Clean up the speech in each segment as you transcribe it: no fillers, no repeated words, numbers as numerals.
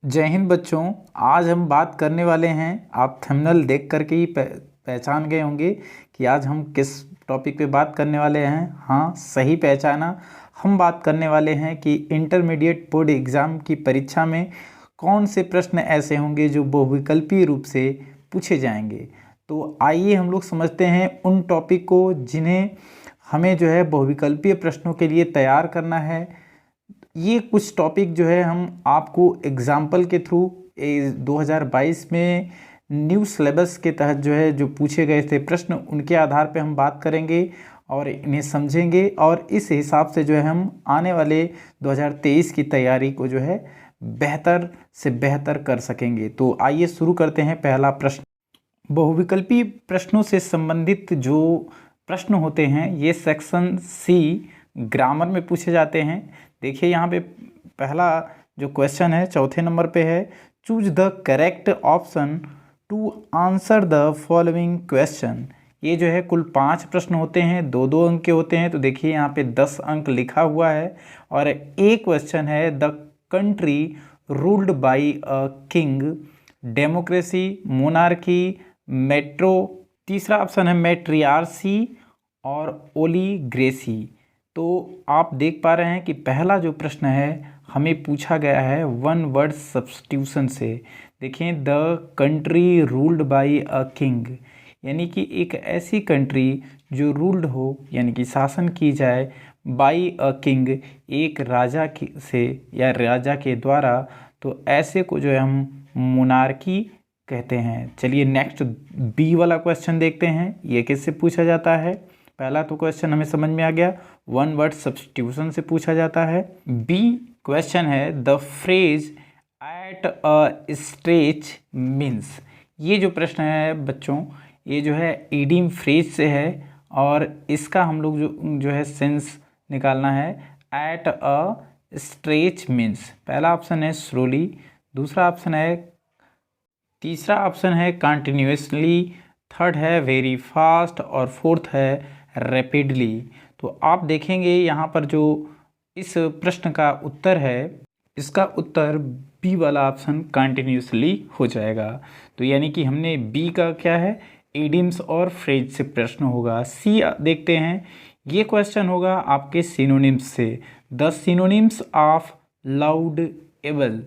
जय हिंद बच्चों। आज हम बात करने वाले हैं, आप थंबनेल देख करके ही पहचान गए होंगे कि आज हम किस टॉपिक पे बात करने वाले हैं। हाँ, सही पहचाना। हम बात करने वाले हैं कि इंटरमीडिएट बोर्ड एग्ज़ाम की परीक्षा में कौन से प्रश्न ऐसे होंगे जो बहुविकल्पीय रूप से पूछे जाएंगे। तो आइए हम लोग समझते हैं उन टॉपिक को जिन्हें हमें जो है बहुविकल्पीय प्रश्नों के लिए तैयार करना है। ये कुछ टॉपिक जो है हम आपको एग्जाम्पल के थ्रू 2022 में न्यू सिलेबस के तहत जो है जो पूछे गए थे प्रश्न, उनके आधार पे हम बात करेंगे और इन्हें समझेंगे और इस हिसाब से जो है हम आने वाले 2023 की तैयारी को जो है बेहतर से बेहतर कर सकेंगे। तो आइए शुरू करते हैं। पहला प्रश्न, बहुविकल्पी प्रश्नों से संबंधित जो प्रश्न होते हैं ये सेक्शन सी ग्रामर में पूछे जाते हैं। देखिए यहाँ पे पहला जो क्वेश्चन है चौथे नंबर पे है, choose the correct option to answer the following question. ये जो है कुल 5 प्रश्न होते हैं, 2-2 अंक के होते हैं। तो देखिए यहाँ पे 10 अंक लिखा हुआ है और एक क्वेश्चन है, the country ruled by a king, democracy, monarchy, metro, तीसरा ऑप्शन है मैट्रियार्सी और ओलीग्रेसी। तो आप देख पा रहे हैं कि पहला जो प्रश्न है हमें पूछा गया है वन वर्ड सब्स्टिट्यूशन से। देखिए, the country ruled by a king, यानी कि एक ऐसी कंट्री जो रूल्ड हो यानी कि शासन की जाए बाय अ किंग, एक राजा से या राजा के द्वारा। तो ऐसे को जो है हम मोनार्की कहते हैं। चलिए नेक्स्ट बी वाला क्वेश्चन देखते हैं, ये किससे पूछा जाता है। पहला तो क्वेश्चन हमें समझ में आ गया, वन वर्ड सब्स्टिट्यूशन से पूछा जाता है। बी क्वेश्चन है, the phrase at a stretch means. ये जो प्रश्न है बच्चों, ये जो है ईडियम फ्रेज से है और इसका हम लोग जो है सेंस निकालना है। एट अ स्ट्रेच मीन्स, पहला ऑप्शन है स्लोली, दूसरा ऑप्शन है, तीसरा ऑप्शन है कंटिन्यूसली, थर्ड है वेरी फास्ट और फोर्थ है रैपिडली। तो आप देखेंगे यहाँ पर जो इस प्रश्न का उत्तर है, इसका उत्तर बी वाला ऑप्शन कंटिन्यूसली हो जाएगा। तो यानी कि हमने बी का क्या है, इडियम्स और फ्रेज से प्रश्न होगा। सी देखते हैं, ये क्वेश्चन होगा आपके सिनोनिम्स से। The synonyms of loud able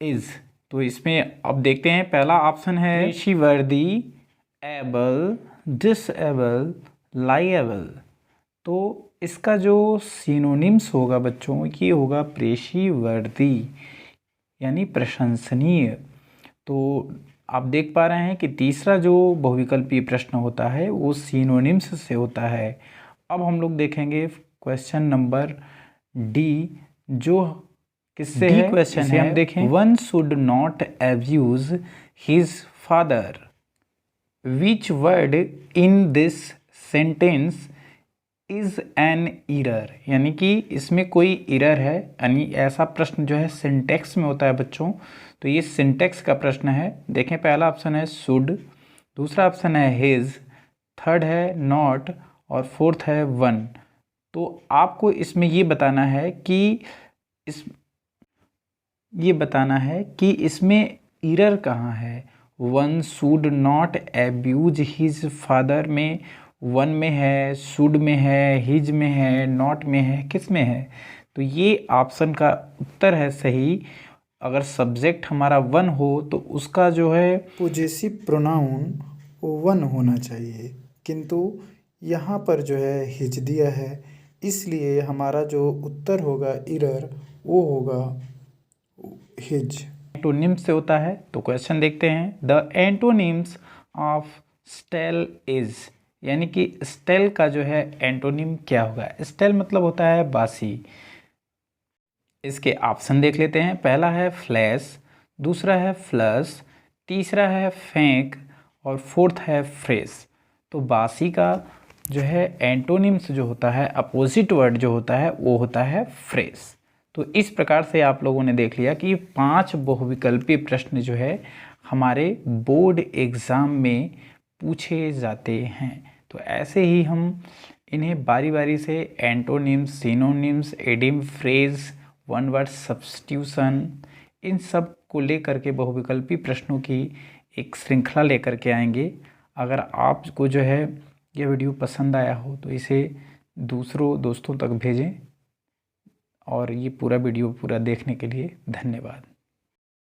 is. तो इसमें अब देखते हैं, पहला ऑप्शन है पेशीवर्दी, एबल, डिसेबल, लाइएबल। तो इसका जो सिनोनिम्स होगा बच्चों, ये होगा पेशीवर्दी यानी प्रशंसनीय। तो आप देख पा रहे हैं कि तीसरा जो बहुविकल्पीय प्रश्न होता है वो सिनोनिम्स से होता है। अब हम लोग देखेंगे क्वेश्चन नंबर डी, जो किससे है। क्वेश्चन है, हम देखें, one should not abuse his father, which word in this sentence is an error. यानी कि इसमें कोई इरर है, यानी ऐसा प्रश्न जो है सिंटेक्स में होता है बच्चों। तो ये सिंटेक्स का प्रश्न है। देखें, पहला ऑप्शन है शुड, दूसरा ऑप्शन है हिज, थर्ड है नॉट और फोर्थ है वन। तो आपको इसमें ये बताना है कि इसमें इरर कहाँ है। One should not abuse his father में वन में है, शुड में है, हिज में है, नॉट में है, किस में है। तो ये ऑप्शन का उत्तर है सही। अगर सब्जेक्ट हमारा वन हो तो उसका जो है पोजेसिव प्रोनाउन वन होना चाहिए, किंतु यहाँ पर जो है हिज दिया है, इसलिए हमारा जो उत्तर होगा इरर वो होगा हिज। एंटोनिम्स से होता है। तो क्वेश्चन देखते हैं, the antonyms of stale is. यानी कि स्टेल का जो है एंटोनिम क्या होगा। स्टेल मतलब होता है बासी। इसके ऑप्शन देख लेते हैं, पहला है फ्लैश, दूसरा है फ्लश, तीसरा है फेंक और फोर्थ है फ्रेश। तो बासी का जो है एंटोनिम्स जो होता है, अपोजिट वर्ड जो होता है वो होता है फ्रेश। तो इस प्रकार से आप लोगों ने देख लिया कि 5 बहुविकल्पीय प्रश्न जो है हमारे बोर्ड एग्ज़ाम में पूछे जाते हैं। तो ऐसे ही हम इन्हें बारी बारी से antonyms, synonyms, idiom phrase, one word substitution, इन सब को लेकर के बहुविकल्पी प्रश्नों की एक श्रृंखला लेकर के आएंगे। अगर आपको जो है ये वीडियो पसंद आया हो तो इसे दूसरों दोस्तों तक भेजें और ये पूरा वीडियो पूरा देखने के लिए धन्यवाद।